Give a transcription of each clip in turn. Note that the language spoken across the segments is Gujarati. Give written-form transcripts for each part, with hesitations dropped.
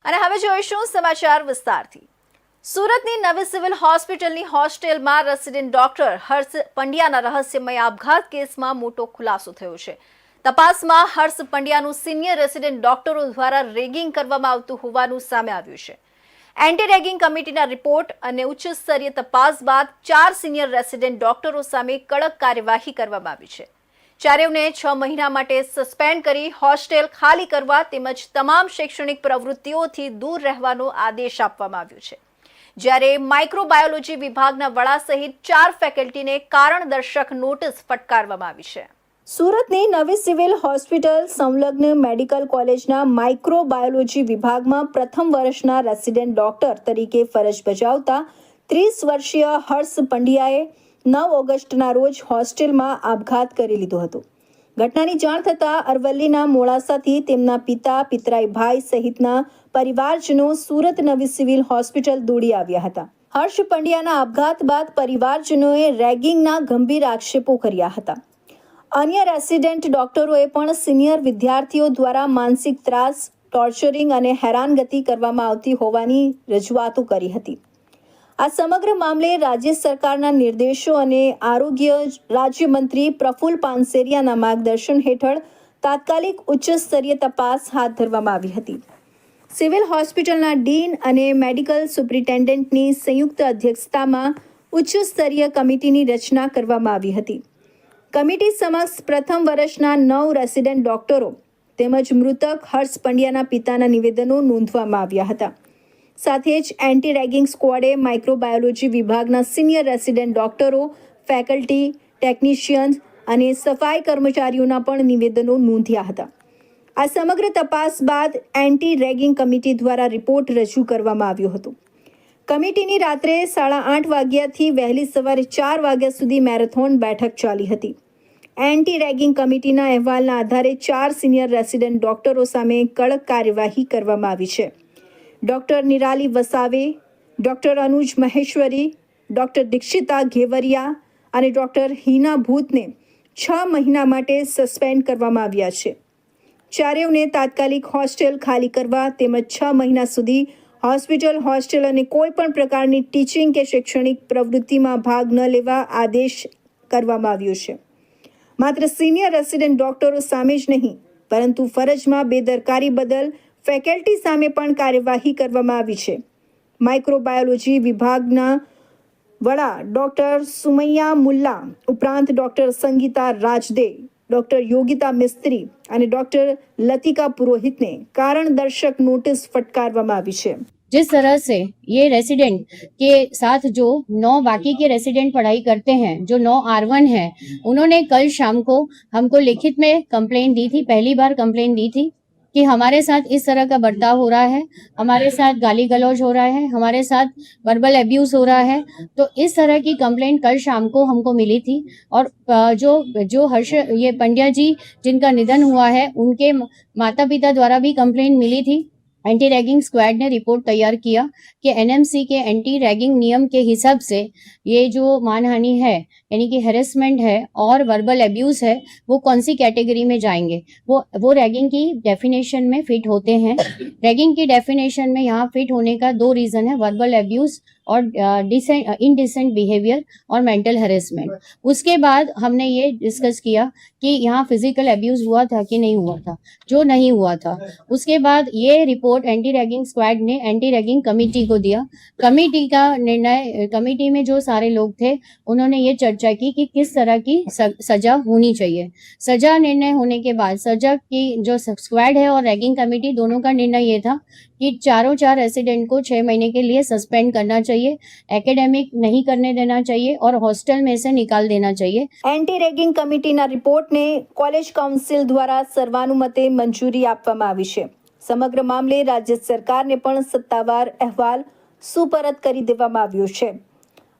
અને હવે જોઈશું સમાચાર વિસ્તારથી। સુરતની નવી સિવિલ હોસ્પિટલની હોસ્ટેલમાં રેસિડેન્ટ ડોક્ટર હર્ષ પંડ્યાના રહસ્યમય આપઘાત કેસમાં મોટો ખુલાસો થયો છે। તપાસમાં હર્ષ પંડ્યાનું સિનિયર રેસિડેન્ટ ડોક્ટરો દ્વારા રેગિંગ કરવામાં આવતું હોવાનું સામે આવ્યું છે। એન્ટી રેગિંગ કમિટીના રિપોર્ટ અને ઉચ્ચ સ્તરીય તપાસ બાદ 4 સિનિયર રેસિડેન્ટ ડોક્ટરો સામે કડક કાર્યવાહી કરવામાં આવી છે। ચારેયને 6 મહિના માટે સસ્પેન્ડ કરી હોસ્ટેલ ખાલી કરવા તેમજ તમામ શૈક્ષણિક પ્રવૃત્તિઓથી દૂર રહેવાનો આદેશ આપવામાં આવ્યો છે। જ્યારે માઇક્રોબાયોલોજી વિભાગના વડા સહિત 4 ફેકલ્ટીને કારણદર્શક નોટિસ ફટકારવામાં આવી છે। સુરતની નવી સિવિલ હોસ્પિટલ સંલગ્ન મેડિકલ કોલેજના માઇક્રોબાયોલોજી વિભાગમાં પ્રથમ વર્ષના રેસિડેન્ટ ડોક્ટર તરીકે ફરજ બજાવતા 30 વર્ષીય હર્ષ પંડ્યાએ 9 ઓગસ્ટના રોજ હોસ્ટેલમાં આપઘાત કરી લીધો હતો। ઘટનાની જાણ થતાં અરવલ્લીના મોડાસાથી તેમના પિતા, પિતરાઈ ભાઈ સહિતના પરિવારજનો સુરત નવી સિવિલ હોસ્પિટલ દોડી આવ્યા હતા। હર્ષ પંડ્યાના આપઘાત બાદ પરિવારજનોએ રેગિંગના ગંભીર આક્ષેપો કર્યા હતા। અન્ય રેસિડેન્ટ ડોક્ટરોએ પણ સિનિયર વિદ્યાર્થીઓ દ્વારા માનસિક ત્રાસ, ટોર્ચરિંગ અને હેરાનગતિ કરવામાં આવતી હોવાની રજૂઆતો કરી હતી। આ સમગ્ર મામલે રાજ્ય સરકારના નિર્દેશો અને આરોગ્ય રાજ્યમંત્રી પ્રફુલ્લ પાનસેરિયાના માર્ગદર્શન હેઠળ તાત્કાલિક ઉચ્ચ સ્તરીય તપાસ હાથ ધરવામાં આવી હતી। સિવિલ હોસ્પિટલના ડીન અને મેડિકલ સુપ્રિન્ટેન્ડન્ટની સંયુક્ત અધ્યક્ષતામાં ઉચ્ચ સ્તરીય કમિટીની રચના કરવામાં આવી હતી। કમિટી સમક્ષ પ્રથમ વર્ષના 9 રેસિડેન્ટ ડોક્ટરો તેમજ મૃતક હર્ષ પંડ્યાના પિતાના નિવેદનો નોંધવામાં આવ્યા હતા। સાથે જ એન્ટી રેગિંગ સ્ક્વોડે માઇક્રોબાયોલોજી વિભાગના સિનિયર રેસિડેન્ટ ડોક્ટરો, ફેકલ્ટી, ટેકનિશિયન્સ અને સફાઈ કર્મચારીઓના પણ નિવેદનો નોંધ્યા હતા। આ સમગ્ર તપાસ બાદ એન્ટી રેગિંગ કમિટી દ્વારા રિપોર્ટ રજૂ કરવામાં આવ્યો હતો। કમિટીની રાત્રે 8:30 વાગ્યાથી વહેલી સવારે 4 વાગ્યા સુધી મેરેથોન બેઠક ચાલી હતી। એન્ટી રેગિંગ કમિટીના અહેવાલના આધારે 4 સિનિયર રેસિડેન્ટ ડોક્ટરો સામે કડક કાર્યવાહી કરવામાં આવી છે। ડૉક્ટર નિરાલી વસાવે, ડૉક્ટર અનુજ મહેશ્વરી, ડૉક્ટર દીક્ષિતા ઘેવરિયા અને ડૉક્ટર હિના ભૂતને 6 મહિના માટે સસ્પેન્ડ કરવામાં આવ્યા છે। ચારેયને તાત્કાલિક હોસ્ટેલ ખાલી કરવા તેમજ 6 મહિના સુધી હોસ્ટેલ અને કોઈ પણ પ્રકારની ટીચિંગ કે શૈક્ષણિક પ્રવૃત્તિમાં ભાગ ન લેવા આદેશ કરવામાં આવ્યો છે। માત્ર સિનિયર રેસિડેન્ટ ડોક્ટરો સામે જ નહીં પરંતુ ફરજમાં બેદરકારી બદલ ફેકલ્ટી સામે પણ કાર્યવાહી કરવામાં આવી છે। માઇક્રોબાયોલોજી વિભાગના વડા ડૉક્ટર સુમૈયા મુલ્લા ઉપરાંત ડૉક્ટર સંગીતા રાજદે, डॉक्टर योगिता मिस्त्री और डॉक्टर लतिका पुरोहित ने कारण दर्शक नोटिस फटकारवामां आवी छे। जिस तरह से ये रेसिडेंट के साथ जो 9 बाकी के रेसिडेंट पढ़ाई करते हैं, जो 9 R1 है, उन्होंने कल शाम को हमको लिखित में कंप्लेंट दी थी। पहली बार कंप्लेंट दी थी कि हमारे साथ इस तरह का बर्ताव हो रहा है, हमारे साथ गाली गलौज हो रहा है, हमारे साथ वर्बल एब्यूज हो रहा है। तो इस तरह की कंप्लेंट कल शाम को हमको मिली थी और जो हर्ष ये पंड्या जी जिनका निधन हुआ है, उनके माता पिता द्वारा भी कंप्लेंट मिली थी। एंटी रैगिंग स्क्वाड ने रिपोर्ट तैयार किया कि एनएमसी के एंटी रैगिंग नियम के हिसाब से ये जो मानहानि है यानी कि हेरेसमेंट है और वर्बल एब्यूज है, वो कौन सी कैटेगरी में जाएंगे। वो रैगिंग की डेफिनेशन में फिट होते हैं। रैगिंग की डेफिनेशन में यहाँ फिट होने का 2 रीजन है, वर्बल एब्यूज और इनडिसेंट बिहेवियर और मेंटल हेरेसमेंट। उसके बाद हमने ये डिस्कस किया कि यहाँ फिजिकल एब्यूज हुआ था कि नहीं हुआ था। जो नहीं हुआ था, उसके बाद ये रिपोर्ट एंटी रैगिंग स्क्वाड ने एंटी रैगिंग कमेटी को दिया। कमेटी का निर्णय, कमेटी में जो सारे लोग थे उन्होंने ये चर्चा की कि किस तरह की सजा होनी चाहिए। सजा निर्णय होने के बाद सजा की जो स्क्वाड है और रैगिंग कमेटी दोनों का निर्णय ये था कि 4 रेसिडेंट को 6 महीने के लिए सस्पेंड करना चाहिए, एकेडमिक नहीं करने देना चाहिए और हॉस्टल में से निकाल देना चाहिए। एंटी रेगिंग कमिटीना रिपोर्टने कॉलेज काउंसिल द्वारा सर्वानुमते मंजूरी आपवामां आवी छे। समग्र मामले राज्य सरकारने पण सत्तावार अहेवाल सुपरत करी देवामां આવ્યો છે।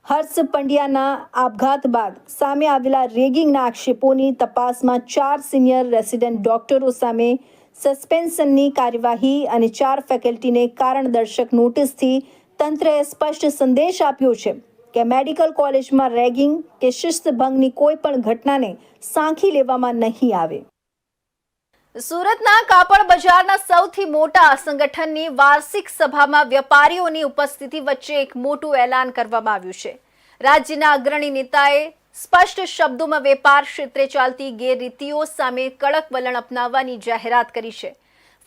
હર્ષ પંડ્યાના આપઘાત બાદ સામે આવેલા રેગિંગના આક્ષેપોની તપાસમાં 4 સિનિયર રેસિડેન્ટ ડોક્ટરો સામે સસ્પેન્શનની કાર્યવાહી અને 4 ફેકલ્ટીને કારણદર્શક નોટિસથી તંત્રએ સ્પષ્ટ સંદેશ આપ્યો છે કે મેડિકલ કોલેજમાં રેગિંગ કે શિસ્ત ભંગની કોઈ પણ ઘટનાને સાંખી લેવામાં નહીં આવે। સુરતના કાપડ બજારના સૌથી મોટા સંગઠનની વાર્ષિક સભામાં વેપારીઓની ઉપસ્થિતિ વચ્ચે એક મોટું એલાન કરવામાં આવ્યું છે. રાજ્યના અગ્રણી નેતાએ સ્પષ્ટ શબ્દોમાં વેપાર ક્ષેત્રે ચાલતી ગેરરીતિઓ સામે કડક વલણ અપનાવવાની જાહેરાત કરી છે.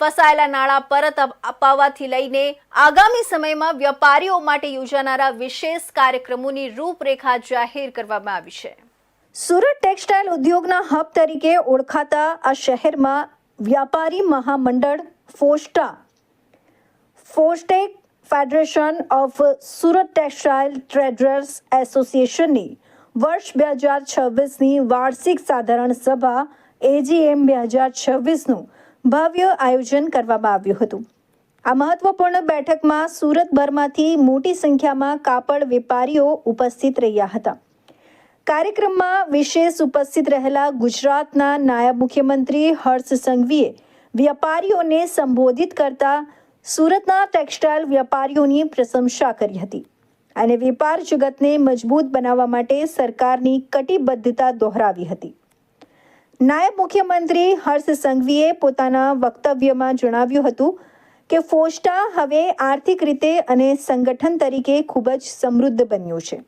ફસાયેલા નાણાં પરત અપાવવાથી લઈને આગામી સમયમાં વેપારીઓ માટે યોજાનારા વિશેષ કાર્યક્રમોની રૂપરેખા જાહેર કરવામાં આવી છે. સુરત ટેક્સટાઇલ ઉદ્યોગના હબ તરીકે ઓળખાતા આ શહેરમાં વ્યાપારી મહામંડળ ફોસ્ટેક federation of Surat textile traders એસોસિએશનની વર્ષ 2026ની વાર્ષિક સાધારણ સભા AGM 2026નું ભવ્ય આયોજન કરવામાં આવ્યું હતું. આ મહત્વપૂર્ણ બેઠકમાં સુરતભરમાંથી મોટી સંખ્યામાં કાપડ વેપારીઓ ઉપસ્થિત રહ્યા હતા. કાર્યક્રમમાં વિશેષ ઉપસ્થિત રહેલા ગુજરાતના નાયબ મુખ્યમંત્રી હર્ષ સંઘવીએ વેપારીઓને સંબોધિત કરતા સુરતના ટેક્સટાઇલ વેપારીઓની પ્રશંસા કરી હતી અને વેપાર જગતને મજબૂત બનાવવા માટે સરકારની કટિબદ્ધતા દોહરાવી હતી. નાયબ મુખ્યમંત્રી હર્ષ સંઘવીએ પોતાના વક્તવ્યમાં જણાવ્યું હતું કે ફોસ્ટા હવે આર્થિક રીતે અને સંગઠન તરીકે ખૂબ જ સમૃદ્ધ બન્યું છે.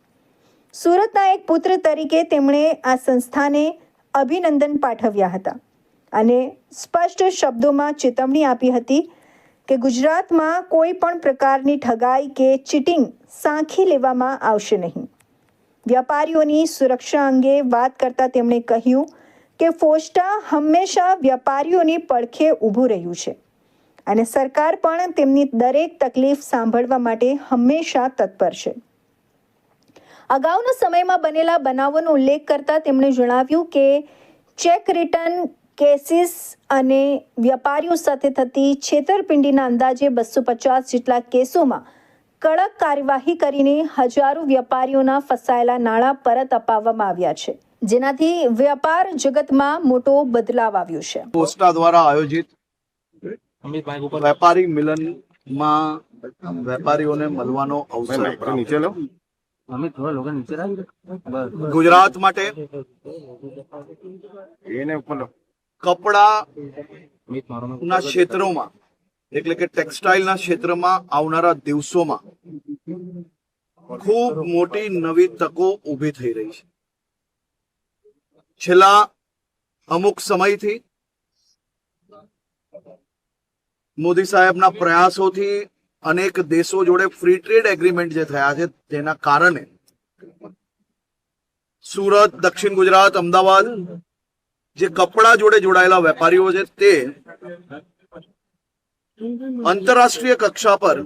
સુરતના એક પુત્ર તરીકે તેમણે આ સંસ્થાને અભિનંદન પાઠવ્યા હતા અને સ્પષ્ટ શબ્દોમાં ચેતવણી આપી હતી કે ગુજરાતમાં કોઈ પણ પ્રકારની ઠગાઈ કે ચીટિંગ સાંખી લેવામાં આવશે નહીં. વેપારીઓની સુરક્ષા અંગે વાત કરતા તેમણે કહ્યું કે ફોસ્ટા હંમેશા વેપારીઓની પડખે ઊભું રહ્યું છે અને સરકાર પણ તેમની દરેક તકલીફ સાંભળવા માટે હંમેશા તત્પર છે. અગાઉના સમયમાં બનેલા બનાવોનો ઉલ્લેખ કરતા તેમણે જણાવ્યું કે ચેક રિટર્ન કેસીસ અને વેપારીઓ સાથે થતી છેતરપિંડીના અંદાજે 250 જેટલા કેસોમાં કડક કાર્યવાહી કરીને હજારો વેપારીઓના ફસાયેલા નાણાં પરત અપાવવામાં આવ્યા છે, જેનાથી વેપાર જગતમાં મોટો બદલાવ આવ્યો છે. પોસ્ટા દ્વારા આયોજિત વેપારી મિલનમાં વેપારીઓને મળવાનો અવસર ગુજરાત માટે કપડાના ક્ષેત્રોમાં એટલે કે ટેક્સટાઇલના ક્ષેત્રમાં આવનારા દિવસોમાં ખૂબ મોટી નવી તકો ઊભી થઈ રહી છે. છેલ્લા અમુક સમયથી મોદી સાહેબના પ્રયાસોથી અનેક દેશો જોડે ફ્રી ટ્રેડ એગ્રીમેન્ટ જે થયા છે તેના કારણે સુરત, દક્ષિણ ગુજરાત, અમદાવાદ જે કપડા જોડે જોડાયેલા વેપારીઓ છે તે આંતરરાષ્ટ્રીય કક્ષા પર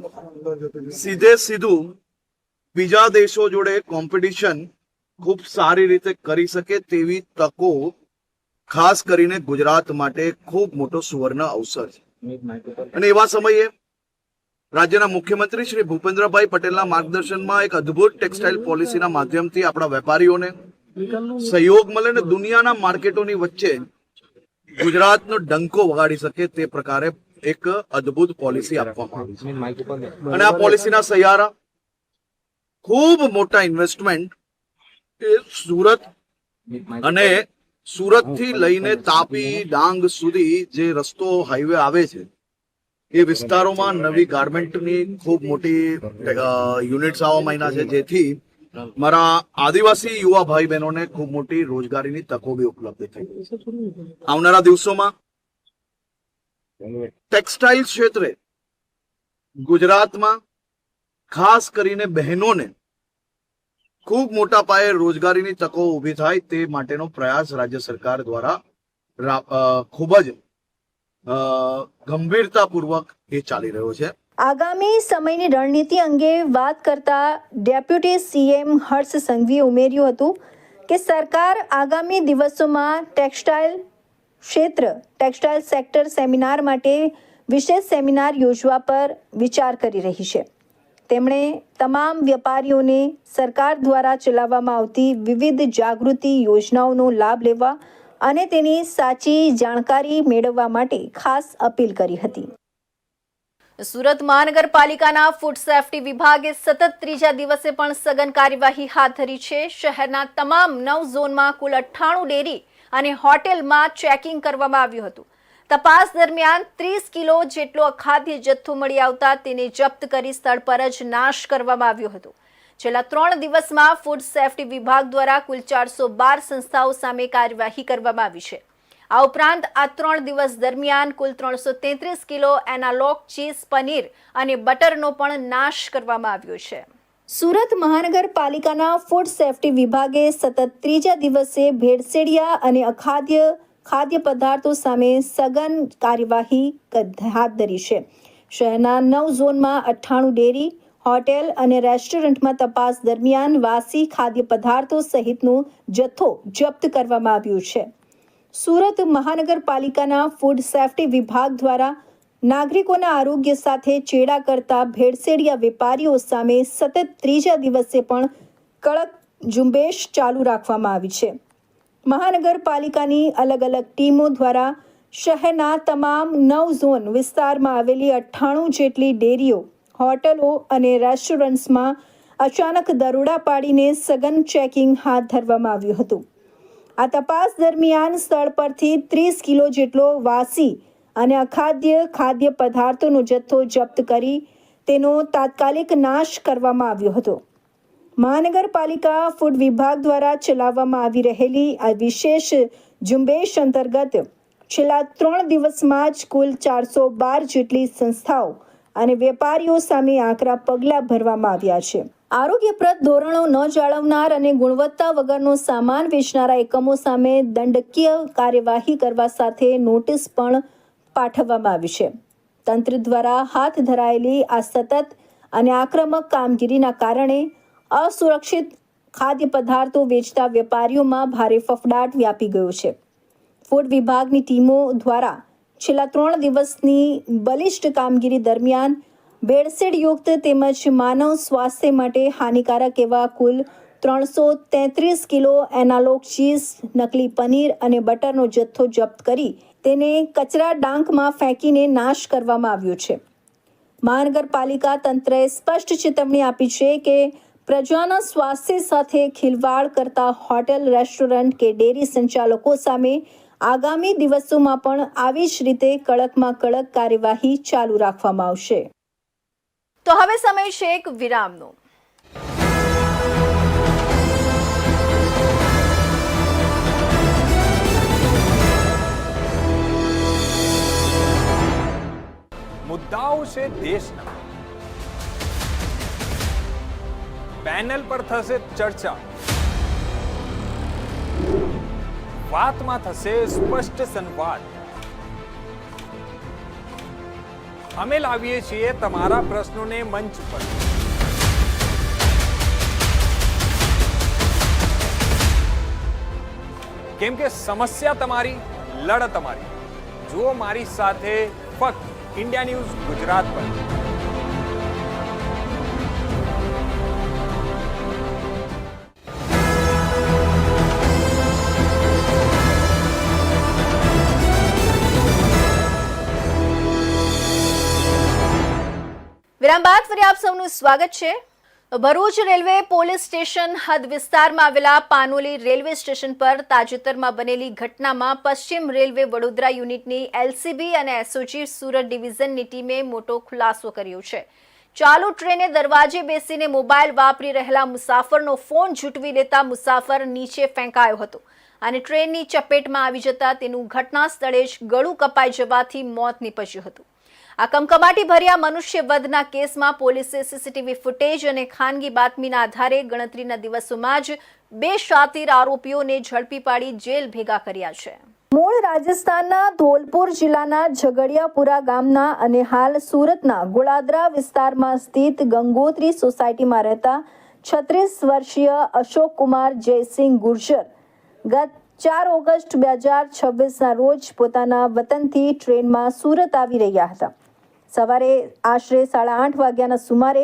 સીધું બીજા દેશો જોડે કોમ્પિટિશન ખૂબ સારી રીતે કરી શકે તેવી તકો ખાસ કરીને ગુજરાત માટે ખૂબ મોટો સુવર્ણ અવસર છે. અને એવા સમયે રાજ્યના મુખ્યમંત્રી શ્રી ભૂપેન્દ્રભાઈ પટેલના માર્ગદર્શનમાં એક અદ્ભુત ટેક્સટાઇલ પોલિસીના માધ્યમથી આપણા વેપારીઓને સહયોગ મળે ને દુનિયાના માર્કેટોની વચ્ચે ગુજરાતનો ડંકો વગાડી શકે તે પ્રકારે એક અદ્ભુત પોલિસી આપવામાં આવી છે. અને આ પોલિસીના સહિયારા ખૂબ મોટા ઇન્વેસ્ટમેન્ટ સુરત અને સુરતથી લઈને તાપી, ડાંગ સુધી જે રસ્તો હાઈવે આવે છે એ વિસ્તારોમાં નવી ગાર્મેન્ટની ખૂબ મોટી યુનિટ્સ આવવા માંડ્યા છે, જેથી મારા આદિવાસી યુવા ભાઈ બહેનોને ખૂબ મોટી રોજગારીની તકો બી ઉપલબ્ધ થઈ છે. આવનારા દિવસોમાં ટેક્સટાઇલ ક્ષેત્રે ગુજરાતમાં ખાસ કરીને બહેનોને ખૂબ મોટા પાયે રોજગારીની તકો ઊભી થાય તે માટેનો પ્રયાસ રાજ્ય સરકાર દ્વારા ખૂબ જ ગંભીરતાપૂર્વક એ ચાલી રહ્યો છે. આગામી સમયની રણનીતિ અંગે વાત કરતા ડેપ્યુટી CM હર્ષ સંઘવીએ ઉમેર્યું હતું કે સરકાર આગામી દિવસોમાં ટેક્સટાઇલ સેક્ટર સેમિનાર માટે વિશેષ સેમિનાર યોજવા પર વિચાર કરી રહી છે. તેમણે તમામ વેપારીઓને સરકાર દ્વારા ચલાવવામાં આવતી વિવિધ જાગૃતિ યોજનાઓનો લાભ લેવા અને તેની સાચી જાણકારી મેળવવા માટે ખાસ અપીલ કરી હતી. સુરત મહાનગરપાલિકાના ફૂડ સેફ્ટી વિભાગે સતત ત્રીજા દિવસે પણ સઘન કાર્યવાહી હાથ ધરી છે. શહેરના તમામ 9 ઝોનમાં કુલ 98 ડેરી અને હોટેલમાં ચેકિંગ કરવામાં આવ્યું હતું. તપાસ દરમિયાન 30 કિલો જેટલો અખાદ્ય જથ્થો મળી આવતા તેને જપ્ત કરી સ્થળ પર જ નાશ કરવામાં આવ્યો હતો. છેલ્લા 3 દિવસમાં ફૂડ સેફ્ટી વિભાગ દ્વારા કુલ 412 સંસ્થાઓ સામે કાર્યવાહી કરવામાં આવી છે. આ ઉપરાંત આ 3 દિવસ દરમિયાન કુલ 333 કિલો એનાલોગ ચીઝ, પનીર અને બટરનો પણ નાશ કરવામાં આવ્યો છે. સુરત મહાનગરપાલિકાના ફૂડ સેફ્ટી વિભાગે સતત 3જા દિવસે ભેળસેળિયા અને અખાદ્ય ખાદ્ય પદાર્થો સામે સઘન કાર્યવાહી હાથ ધરી છે. શહેરના 9 ઝોનમાં 98 ડેરી, હોટેલ અને રેસ્ટોરન્ટમાં તપાસ દરમિયાન વાસી ખાદ્ય પદાર્થો સહિતનો જથ્થો જપ્ત કરવામાં આવ્યો છે. સુરત મહાનગરપાલિકાના ફૂડ સેફ્ટી વિભાગ દ્વારા નાગરિકોના આરોગ્ય સાથે ચેડા કરતા ભેળસેળિયા વેપારીઓ સામે સતત 3જા દિવસે પણ કડક ઝુંબેશ ચાલુ રાખવામાં આવી છે. મહાનગરપાલિકાની અલગ અલગ ટીમો દ્વારા શહેરના તમામ 9 ઝોન વિસ્તારમાં આવેલી 98 જેટલી ડેરીઓ, હોટલો અને રેસ્ટોરન્ટ્સમાં અચાનક દરોડા પાડીને સઘન ચેકિંગ હાથ ધરવામાં આવ્યું હતું. આ તપાસ દરમિયાન સ્થળ પરથી 30 કિલો જેટલો વાસી અને અખાદ્ય ખાદ્ય પદાર્થોનો જથ્થો જપ્ત કરી તેનો તાત્કાલિક નાશ કરવામાં આવ્યો હતો. મહાનગરપાલિકા ફૂડ વિભાગ દ્વારા ચલાવવામાં આવી રહેલી આ વિશેષ ઝુંબેશ અંતર્ગત છેલ્લા 3 દિવસમાં જ કુલ 412 જેટલી સંસ્થાઓ અને વેપારીઓ સામે આકરા પગલાં ભરવામાં આવ્યા છે. આરોગ્યપ્રદ ધોરણો ન જાળવનાર અને ગુણવત્તા વગરનો સામાન વેચનારા એકમો સામે દંડકીય કાર્યવાહી કરવા સાથે નોટિસ પણ પાઠવવામાં આવી છે. તંત્ર દ્વારા હાથ ધરાયેલી આ સતત અને આક્રમક કામગીરીના કારણે અસુરક્ષિત ખાદ્ય પદાર્થો વેચતા વેપારીઓમાં ભારે ફફડાટ વ્યાપી ગયો છે. ફૂડ વિભાગની ટીમો દ્વારા છેલ્લા 3 દિવસની બલિષ્ઠ કામગીરી દરમિયાન ભેળસેળયુક્ત તેમજ માનવ સ્વાસ્થ્ય માટે હાનિકારક એવા કુલ 333 કિલો એનાલોગ ચીઝ, નકલી પનીર અને બટરનો જથ્થો જપ્ત કરી તેને કચરા ડાંકમાં ફેંકીને નાશ કરવામાં આવ્યો છે. મહાનગરપાલિકા તંત્રએ સ્પષ્ટ ચેતવણી આપી છે કે પ્રજાના સ્વાસ્થ્ય સાથે ખિલવાડ કરતા હોટેલ, રેસ્ટોરન્ટ કે ડેરી સંચાલકો સામે આગામી દિવસોમાં પણ આવી જ રીતે કડકમાં કડક કાર્યવાહી ચાલુ રાખવામાં આવશે. તો હવે સમય છે એક વિરામનો. મુદ્દાઓ છે દેશના, પેનલ પર થશે ચર્ચા, વાતમાં થશે સ્પષ્ટ સંવાદ. અમે લાવીએ છીએ તમારા પ્રશ્નોને મંચ પર. કેમ કે સમસ્યા તમારી, લડત તમારી. જુઓ મારી સાથે ફક્ત ઇન્ડિયા ન્યૂઝ ગુજરાત પર. વિરામ બાદ ફરી આપ સૌનું સ્વાગત છે. ભરૂચ રેલવે પોલીસ સ્ટેશન હદ વિસ્તારમાં આવેલા પાનોલી રેલવે સ્ટેશન પર તાજેતરમાં બનેલી ઘટનામાં પશ્ચિમ રેલવે વડોદરા યુનિટની એલસીબી અને એસઓજી સુરત ડિવિઝનની ટીમે મોટો ખુલાસો કર્યો છે. ચાલુ ટ્રેને દરવાજે બેસીને મોબાઈલ વાપરી રહેલા મુસાફરનો ફોન ઝૂંટવી લેતા મુસાફર નીચે ફેંકાયો હતો અને ટ્રેનની ચપેટમાં આવી જતા તેનું ઘટના સ્થળે જ ગળું કપાઈ જવાથી મોત નીપજ્યું હતું. આ કમકમાટી ભર્યા મનુષ્ય વધના કેસમાં પોલીસે સીસીટીવી ફૂટેજ અને ખાનગી બાતમીના આધારે ગણતરીના દિવસોમાં જ 2 શાતીર આરોપીઓને ઝડપી પાડી જેલ ભેગા કર્યા છે. મૂળ રાજસ્થાનના ધોલપુર જિલ્લાના ઝઘડિયાપુરા ગામના અને હાલ સુરતના ગોળાદરા વિસ્તારમાં સ્થિત ગંગોત્રી સોસાયટીમાં રહેતા 36 વર્ષીય અશોક કુમાર જયસિંહ ગુર્જર ગત 4 ઓગસ્ટ 2026ના રોજ પોતાના વતનથી ટ્રેનમાં સુરત આવી રહ્યા હતા. સવારે આશરે 8:30 વાગ્યાના સુમારે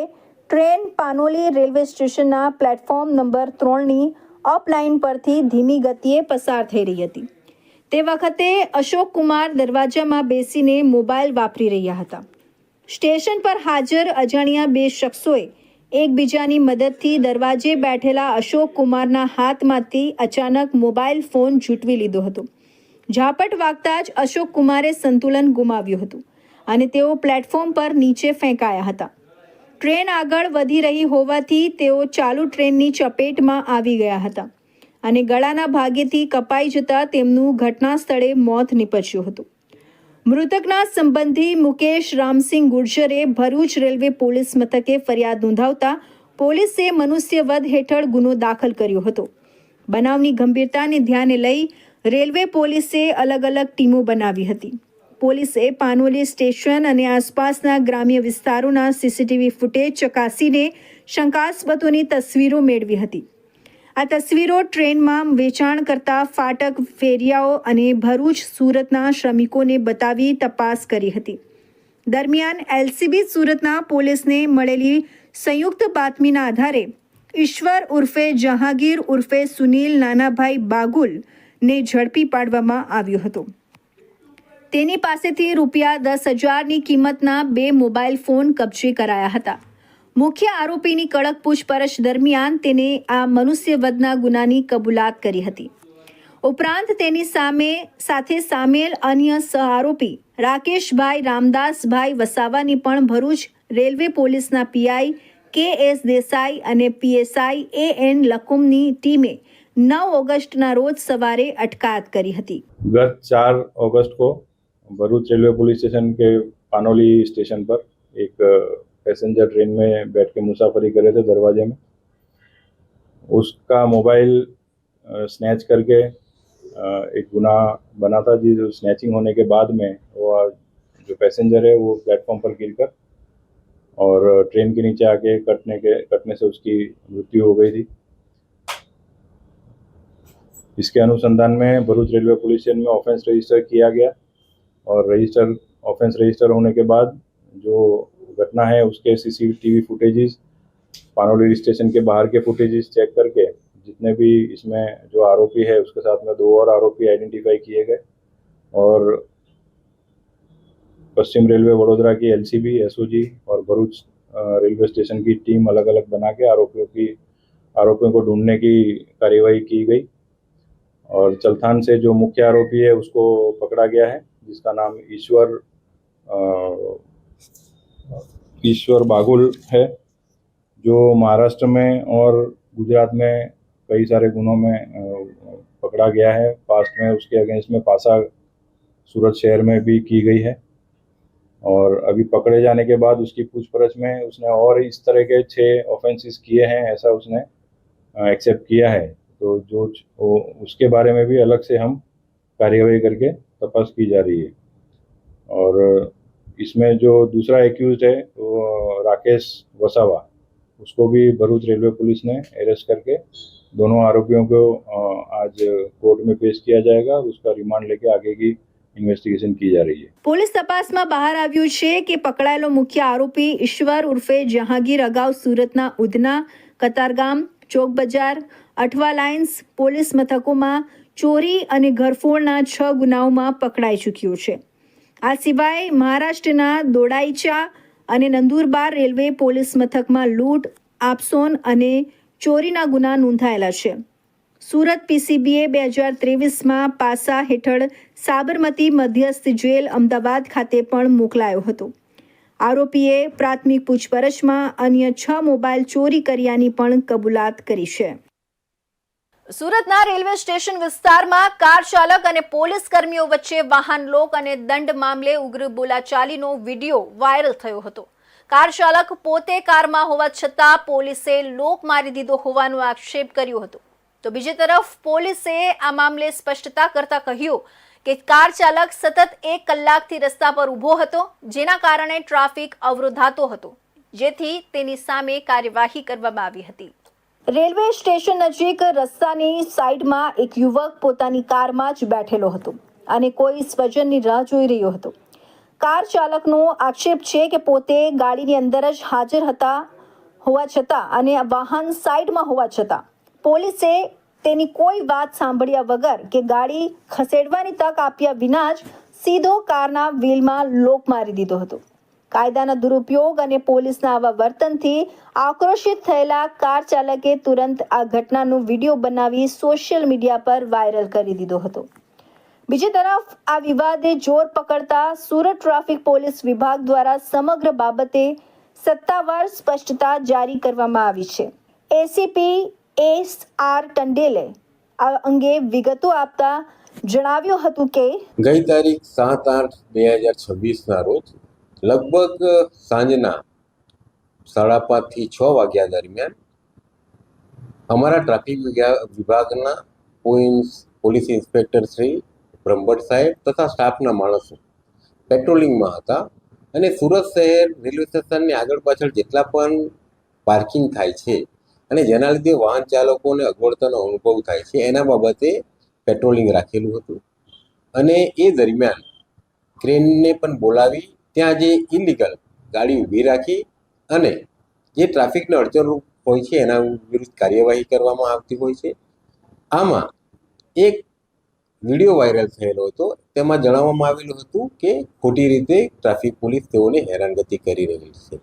ટ્રેન પાનોલી રેલવે સ્ટેશનના પ્લેટફોર્મ નંબર 3ની અપ લાઇન પરથી ધીમી ગતિએ પસાર થઈ રહી હતી. તે વખતે અશોક કુમાર દરવાજામાં બેસીને મોબાઈલ વાપરી રહ્યા હતા. સ્ટેશન પર હાજર અજાણ્યા 2 શખ્સોએ એકબીજાની મદદથી દરવાજે બેઠેલા અશોક કુમારના હાથમાંથી અચાનક મોબાઈલ ફોન ઝૂંટવી લીધો હતો ઝાપટ વાગતા જ અશોક કુમારે સંતુલન ગુમાવ્યું હતું અને તેઓ પ્લેટફોર્મ પર નીચે ફેંકાયા હતા. ટ્રેન આગળ વધી રહી હોવાથી તેઓ ચાલુ ટ્રેનની ચપેટમાં આવી ગયા હતા અને ગળાના ભાગેથી કપાઈ જતા તેમનું ઘટના સ્થળે મોત નીપજ્યું હતું. મૃતકના સંબંધી મુકેશ રામસિંહ ગુર્જરે ભરૂચ રેલવે પોલીસ મથકે ફરિયાદ નોંધાવતા પોલીસે મનુષ્યવધ હેઠળ ગુનો દાખલ કર્યો હતો. બનાવની ગંભીરતાને ધ્યાને લઈ રેલવે પોલીસે અલગ અલગ ટીમો બનાવી હતી. પોલીસે પાનોલી સ્ટેશન અને આસપાસના ગ્રામ્ય વિસ્તારોના સીસીટીવી ફૂટેજ ચકાસીને શંકાસ્પદોની તસવીરો મેળવી હતી. આ તસવીરો ટ્રેનમાં વેચાણ કરતા ફાટક ફેરિયાઓ અને ભરૂચ સુરતના શ્રમિકોને બતાવી તપાસ કરી હતી. દરમિયાન એલસીબી સુરતના પોલીસને મળેલી સંયુક્ત બાતમીના આધારે ઈશ્વર ઉર્ફે જહાંગીર ઉર્ફે સુનિલ નાનાભાઈ બાગુલને ઝડપી પાડવામાં આવ્યો હતો. તેની પાસેથી રૂપિયા 10,000ની કિંમતના 2 મોબાઈલ ફોન કબજે કરાયા હતા. મુખ્ય આરોપીની કડક પૂછપરછ દરમિયાન તેને આ મનુષ્યવધના ગુનાની કબૂલાત કરી હતી. ઉપરાંત તેની સાથે સામેલ અન્ય સહ આરોપી રાકેશભાઈ રામદાસભાઈ વસાવાની પણ ભરૂચ રેલવે પોલીસના પીઆઈ KS દેસાઈ અને PSI AN લકુમની ટીમે 9 ઓગસ્ટના રોજ સવારે અટકાયત કરી હતી. गत 4 अगस्त को भरूच रेलवे पुलिस स्टेशन के पानोली स्टेशन पर एक पैसेंजर ट्रेन में बैठ के मुसाफरी कर रहे थे दरवाजे में. उसका मोबाइल स्नैच करके एक गुना बना था. जो स्नैचिंग होने के बाद में वो जो पैसेंजर है वो प्लेटफॉर्म पर गिरकर और ट्रेन के नीचे आके कटने से उसकी मृत्यु हो गई थी. इसके अनुसंधान में भरूच रेलवे पुलिस स्टेशन में ऑफेंस रजिस्टर किया गया और ऑफेंस रजिस्टर होने के बाद जो घटना है उसके सीसीटीवी फुटेजेस पानोली स्टेशन के बाहर के फुटेजेस चेक करके जितने भी इसमें जो आरोपी है उसके साथ में 2 और आरोपी आइडेंटिफाई किए गए और पश्चिम रेलवे वडोदरा की LCB SOG और भरूच रेलवे स्टेशन की टीम अलग अलग बना के आरोपियों को ढूंढने की कार्यवाही की गई और चलथान से जो मुख्य आरोपी है उसको पकड़ा गया है जिसका नाम ईश्वर बागुल है जो महाराष्ट्र में और गुजरात में कई सारे गुनों में पकड़ा गया है. पास्ट में उसके अगेंस्ट में पासा सूरत शहर में भी की गई है और अभी पकड़े जाने के बाद उसकी पूछपरछ में उसने और इस तरह के 6 ऑफेंसेस किए हैं ऐसा उसने एक्सेप्ट किया है. तो जो उसके बारे में भी अलग से हम कार्यवाही करके तपास की जा रही है. और इसमें जो दूसरा एक्यूज्ड है वो राकेश वसावा उसको भी भरूच रेलवे पुलिस ने अरेस्ट करके दोनों आरोपियों को आज कोर्ट में पेश किया जाएगा. उसका रिमांड लेके आगे की ઇન્વેસ્ટિગેશન કી જા રહી છે. પોલીસ તપાસમાં બહાર આવ્યું છે કે પકડાયેલો મુખ્ય આરોપી ઈશ્વર ઉર્ફે જહાંગીર અગાઉ સુરતના ઉધના, કતારગામ, ચોક બજાર, અઠવા લાઇન્સ પોલીસ મથકોમાં ચોરી અને ઘરફોડના 6 ગુનાઓમાં પકડાઈ ચૂક્યો છે. આ સિવાય મહારાષ્ટ્રના દોડાઈચા અને નંદુરબાર રેલવે પોલીસ મથકમાં લૂંટ, આપસોન અને ચોરીના ગુના નોંધાયેલા છે. સુરત PCBએ 2023માં પાસા હેઠળ સાબરમતી મધ્યસ્થ જેલ અમદાવાદ ખાતે પણ મોકલાયો હતો. આરોપીએ પ્રાથમિક પૂછપરછમાં અન્ય 6 મોબાઈલ ચોરી કર્યાની પણ કબૂલાત કરી છે. સુરતના રેલવે સ્ટેશન વિસ્તારમાં કાર ચાલક અને પોલીસ કર્મીઓ વચ્ચે વાહન લોક અને દંડ મામલે ઉગ્ર બોલાચાલીનો વિડીયો વાયરલ થયો હતો. કાર ચાલક પોતે કારમાં હોવા છતાં પોલીસે લોક મારી દીધો હોવાનો આક્ષેપ કર્યો હતો. તો બીજી તરફ પોલીસે આ મામલે સ્પષ્ટતા કરતા કહ્યું કે કાર ચાલક સતત 1 કલાકથી રસ્તા પર ઊભો હતો જેના કારણે ટ્રાફિક અવરોધાતો હતો જેથી તેની સામે કાર્યવાહી કરવામાં આવી હતી. રેલવે સ્ટેશન નજીક રસ્તાની સાઈડમાં એક યુવક પોતાની કારમાં જ બેઠેલો હતો અને કોઈ સ્વજનની રાહ જોઈ રહ્યો હતો. કાર ચાલકનો આક્ષેપ છે કે પોતે ગાડીની અંદર જ હાજર હતા હોવા છતાં અને વાહન સાઈડમાં હોવા છતાં પોલીસે તેની કોઈ વાત સાંભળ્યા વગર કે ગાડી ખસેડવાની તક આપ્યા વિના જ સીધો કારના વ્હીલમાં લોક મારી દીધો હતો. કાયદાના દુરુપયોગ અને પોલીસના આવા વર્તનથી આક્રોશિત થયેલા કાર ચાલકે તુરંત આ ઘટનાનો વિડીયો બનાવી સોશિયલ મીડિયા પર વાયરલ કરી દીધો હતો. બીજી તરફ આ વિવાદે જોર પકડતા સુરત ટ્રાફિક પોલીસ વિભાગ દ્વારા સમગ્ર બાબતે સત્તાવાર સ્પષ્ટતા જારી કરવામાં આવી છે. એસીપી એસ.આર. ટંડેલે આ અંગે વિગતો આપતા જણાવ્યું હતું કે ગઈ તારીખ 7/8/2026ના રોજ લગભગ સાંજના 5:30 થી 6 વાગ્યા દરમિયાન અમારા ટ્રાફિક વિભાગના પોલીસ ઇન્સ્પેક્ટર શ્રી બ્રહ્મભટ્ટ સાહેબ તથા સ્ટાફના માણસો પેટ્રોલિંગમાં હતા અને સુરત શહેર રેલવે સ્ટેશનની આગળ પાછળ જેટલા પણ પાર્કિંગ થાય છે અને જેના લીધે વાહન ચાલકોને અગવડતાનો અનુભવ થાય છે એના બાબતે પેટ્રોલિંગ રાખેલું હતું. અને એ દરમિયાન ક્રેનને પણ બોલાવી ત્યાં જે ઇલીગલ ગાડી ઊભી રાખી અને જે ટ્રાફિકને અડચણરૂપ હોય છે એના વિરુદ્ધ કાર્યવાહી કરવામાં આવતી હોય છે. આમાં એક વિડીયો વાયરલ થયેલો હતો. તેમાં જણાવવામાં આવેલું હતું કે ખોટી રીતે ટ્રાફિક પોલીસ તેઓને હેરાનગતિ કરી રહી છે.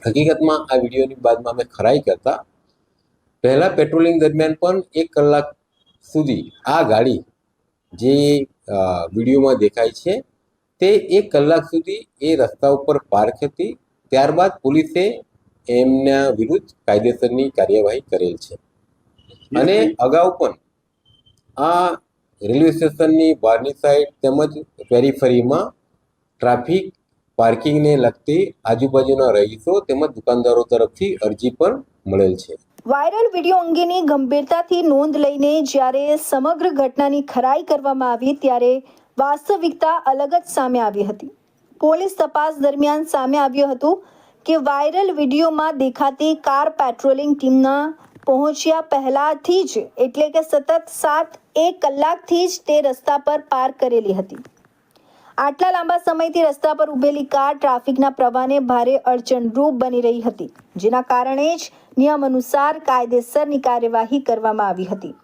હકીકતમાં આ વિડીયોની બાદમાં અમે ખરાઈ કરતા પહેલા પેટ્રોલિંગ દરમિયાન પણ 1 કલાક સુધી આ ગાડી જે વિડીયોમાં દેખાય છે તે 1 કલાક સુધી એ રસ્તા ઉપર પાર્ક હતી. ત્યારબાદ પોલીસે એમના વિરુદ્ધ કાયદેસરની કાર્યવાહી કરેલ છે. અને અગાઉ પણ આ રેલવે સ્ટેશનની બહારની સાઈડ તેમજ પેરીફરીમાં ટ્રાફિક પાર્કિંગને લગતી આજુબાજુના રહીશો તેમજ દુકાનદારો તરફથી અરજી પણ મળેલ છે. વાયરલ વિડીયો અંગેની ગંભીરતાથી નોંધ લઈને જ્યારે સમગ્ર ઘટનાની ખરાઈ કરવામાં આવી ત્યારે વાસ્તવિકતા અલગ જ સામે આવી હતી. પોલીસ તપાસ દરમિયાન સામે આવ્યું હતું કે વાયરલ વિડીયોમાં દેખાતી કાર પેટ્રોલિંગ ટીમના પહોંચ્યા પહેલાથી જ એટલે કે સતત 1 કલાકથી જ તે રસ્તા પર પાર્ક કરેલી હતી. આટલા લાંબા સમયથી રસ્તા પર ઊભેલી કાર ટ્રાફિકના પ્રવાહને ભારે અડચણરૂપ બની રહી હતી, જેના કારણે જ નિયમ અનુસાર કાયદેસરની કાર્યવાહી કરવામાં આવી હતી.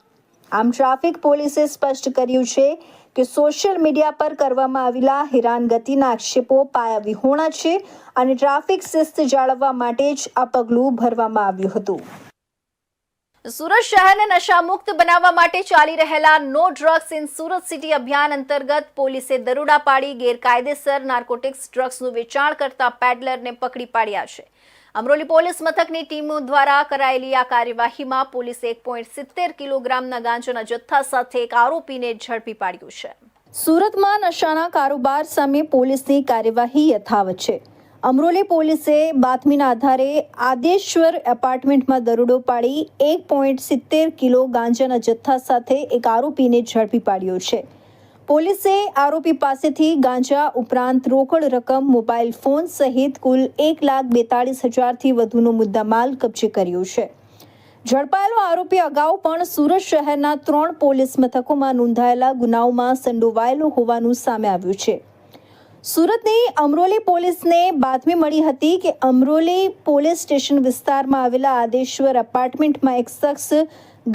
આમ ટ્રાફિક પોલીસે સ્પષ્ટ કર્યું છે કે સોશિયલ મીડિયા પર કરવામાં આવેલા હેરાનગતિના આક્ષેપો પાયાવિહોણા છે અને ટ્રાફિક શિસ્ત જાળવવા માટે જ આ પગલું ભરવામાં આવ્યું હતું. સુરત શહેરને નશામુક્ત બનાવવા માટે ચાલી રહેલા no drugs in Surat city અભિયાન અંતર્ગત પોલીસે દરોડા પાડી ગેરકાયદેસર નાર્કોટિક્સ ડ્રગ્સનું વેચાણ કરતા પેડલરને પકડી પાડ્યા છે. અમરોલી પોલીસ મથકની ટીમો દ્વારા કરાયેલી આ કાર્યવાહીમાં પોલીસે 1.70 કિલોગ્રામના ગાંજાના જથ્થા સાથે એક આરોપીને ઝડપી પાડ્યો છે. સુરતમાં નશાના કારોબાર સામે પોલીસની કાર્યવાહી યથાવત છે. અમરોલી પોલીસે બાતમીના આધારે આદેશ્વર એપાર્ટમેન્ટમાં દરોડો પાડી 1.70 કિલો ગાંજાના જથ્થા સાથે એક આરોપીને ઝડપી પાડ્યો છે. પોલીસે આરોપી પાસેથી ગાંજા ઉપરાંત રોકડ રકમ, મોબાઈલ ફોન સહિત કુલ 1,42,000થી વધુનો મુદ્દામાલ કબજે કર્યો છે. ઝડપાયેલો આરોપી અગાઉ પણ સુરત શહેરના 3 પોલીસ મથકોમાં નોંધાયેલા ગુનાઓમાં સંડોવાયેલો હોવાનું સામે આવ્યું છે. સુરતની અમરોલી પોલીસને બાતમી મળી હતી કે અમરોલી પોલીસ સ્ટેશન વિસ્તારમાં આવેલા આદેશ્વર એપાર્ટમેન્ટમાં એક શખ્સ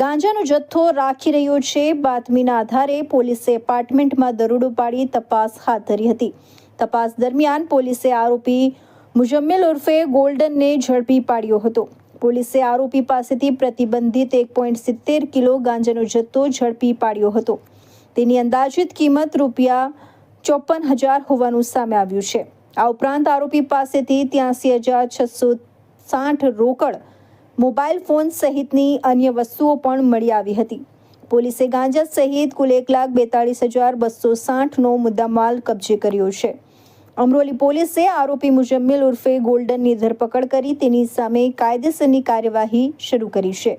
ગાંજાનો જથ્થો રાખી રહ્યો છે. બાતમીના આધારે પોલીસે એપાર્ટમેન્ટમાં દરોડો પાડી તપાસ હાથ ધરી હતી. તપાસ દરમિયાન પોલીસે આરોપી મુજમ્મિલ ઉર્ફે ગોલ્ડનને ઝડપી પાડ્યો હતો. પોલીસે આરોપી પાસેથી પ્રતિબંધિત 1.70 કિલો ગાંજાનો જથ્થો ઝડપી પાડ્યો હતો. તેની અંદાજિત કિંમત ₹54,000 હોવાનું સામે આવ્યું છે. આ ઉપરાંત આરોપી પાસેથી 83,660 રોકડ, મોબાઈલ ફોન સહિતની અન્ય વસ્તુઓ પણ મળી આવી હતી. પોલીસે ગાંજા સહિત કુલ 1,42,260નો મુદ્દામાલ કબજે કર્યો છે. અમરોલી પોલીસે આરોપી મુજમ્મિલ ઉર્ફે ગોલ્ડનની ધરપકડ કરી તેની સામે કાયદેસરની કાર્યવાહી શરૂ કરી છે.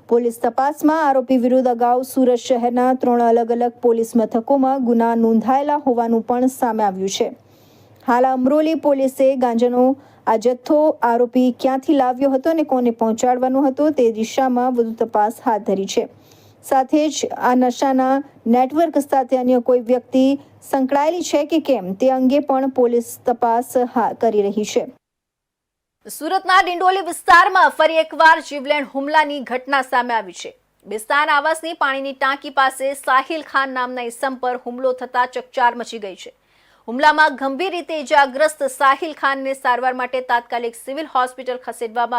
પોલીસ તપાસમાં આરોપી વિરુદ્ધ અગાઉ સુરત શહેરના 3 અલગ અલગ પોલીસ મથકોમાં ગુના નોંધાયેલા હોવાનું પણ સામે આવ્યું છે. હાલ અમરોલી પોલીસે ગાંજાનો આ જથ્થો આરોપી ક્યાંથી લાવ્યો હતો અને કોને પહોંચાડવાનો હતો તે દિશામાં વધુ તપાસ હાથ ધરી છે. સાથે જ આ નશાના નેટવર્ક સાથે અન્ય કોઈ વ્યક્તિ સંકળાયેલી છે કે કેમ તે અંગે પણ પોલીસ તપાસ કરી રહી છે. સુરતના ડિંડોલી વિસ્તારમાં ફરી એકવાર જીવલેણ હુમલાની ઘટના સામે આવી છે. બિસ્તાન આવાસની પાણીની ટાંકી પાસે સાહિલ ખાન નામના ઇસમ પર હુમલો થતા ચકચાર મચી ગઈ છે. હુમલામાં ગંભીર રીતે ઇજાગ્રસ્ત સાહિલ ખાનને સારવાર માટે તાત્કાલિક સિવિલ હોસ્પિટલ ખસેડવામાં